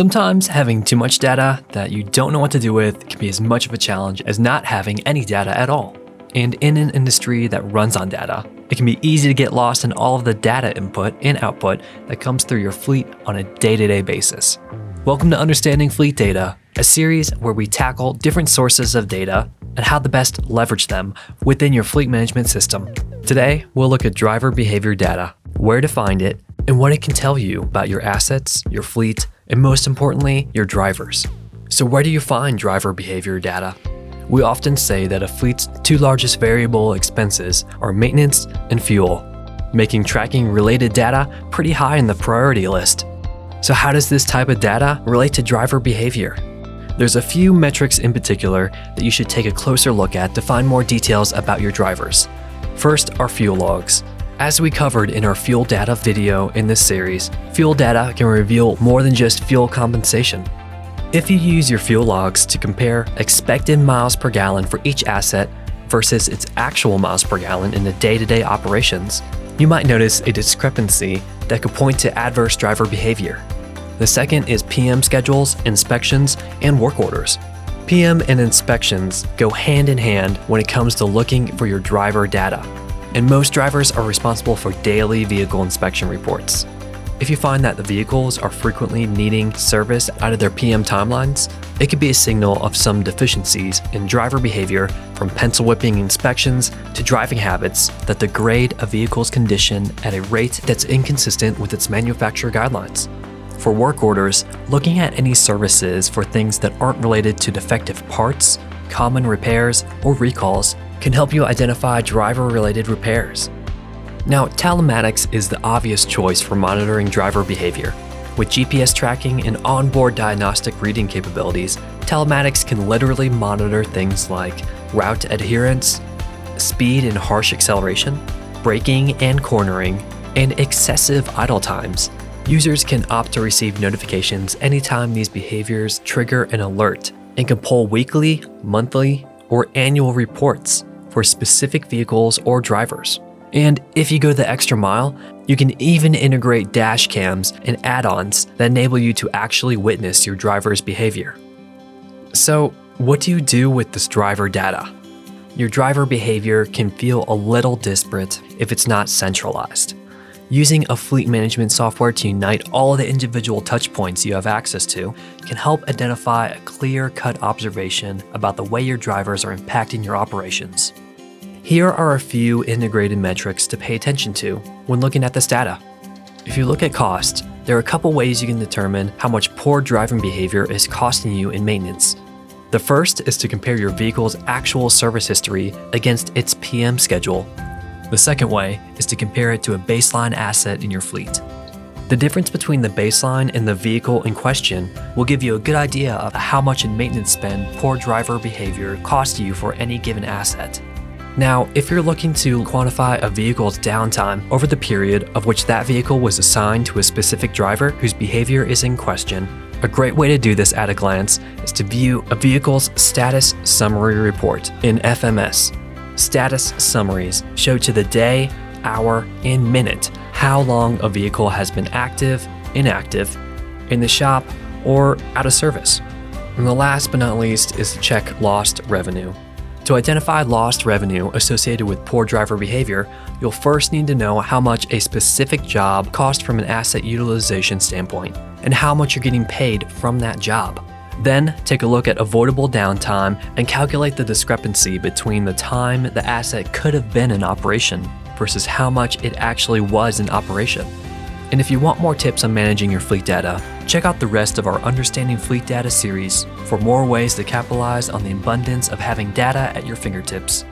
Sometimes having too much data that you don't know what to do with can be as much of a challenge as not having any data at all. And in an industry that runs on data, it can be easy to get lost in all of the data input and output that comes through your fleet on a day-to-day basis. Welcome to Understanding Fleet Data, a series where we tackle different sources of data and how to best leverage them within your fleet management system. Today, we'll look at driver behavior data, where to find it, and what it can tell you about your assets, your fleet, and most importantly, your drivers. So where do you find driver behavior data? We often say that a fleet's two largest variable expenses are maintenance and fuel, making tracking related data pretty high in the priority list. So how does this type of data relate to driver behavior? There's a few metrics in particular that you should take a closer look at to find more details about your drivers. First are fuel logs. As we covered in our fuel data video in this series, fuel data can reveal more than just fuel compensation. If you use your fuel logs to compare expected miles per gallon for each asset versus its actual miles per gallon in the day-to-day operations, you might notice a discrepancy that could point to adverse driver behavior. The second is PM schedules, inspections, and work orders. PM and inspections go hand in hand when it comes to looking for your driver data, and most drivers are responsible for daily vehicle inspection reports. If you find that the vehicles are frequently needing service out of their PM timelines, it could be a signal of some deficiencies in driver behavior, from pencil whipping inspections to driving habits that degrade a vehicle's condition at a rate that's inconsistent with its manufacturer guidelines. For work orders, looking at any services for things that aren't related to defective parts, common repairs, or recalls can help you identify driver-related repairs. Now, Telematics is the obvious choice for monitoring driver behavior. With GPS tracking and onboard diagnostic reading capabilities, Telematics can literally monitor things like route adherence, speed and harsh acceleration, braking and cornering, and excessive idle times. Users can opt to receive notifications anytime these behaviors trigger an alert and can pull weekly, monthly, or annual reports for specific vehicles or drivers. And if you go the extra mile, you can even integrate dash cams and add-ons that enable you to actually witness your driver's behavior. So, what do you do with this driver data? Your driver behavior can feel a little disparate if it's not centralized. Using a fleet management software to unite all of the individual touchpoints you have access to can help identify a clear-cut observation about the way your drivers are impacting your operations. Here are a few integrated metrics to pay attention to when looking at this data. If you look at cost, there are a couple ways you can determine how much poor driving behavior is costing you in maintenance. The first is to compare your vehicle's actual service history against its PM schedule. The second way is to compare it to a baseline asset in your fleet. The difference between the baseline and the vehicle in question will give you a good idea of how much in maintenance spend poor driver behavior costs you for any given asset. Now, if you're looking to quantify a vehicle's downtime over the period of which that vehicle was assigned to a specific driver whose behavior is in question, a great way to do this at a glance is to view a vehicle's status summary report in FMS. Status summaries show to the day, hour, and minute how long a vehicle has been active, inactive, in the shop, or out of service. And the last but not least is to check lost revenue. To identify lost revenue associated with poor driver behavior, you'll first need to know how much a specific job cost from an asset utilization standpoint, and how much you're getting paid from that job. Then, take a look at avoidable downtime and calculate the discrepancy between the time the asset could have been in operation versus how much it actually was in operation. And if you want more tips on managing your fleet data, check out the rest of our Understanding Fleet Data series for more ways to capitalize on the abundance of having data at your fingertips.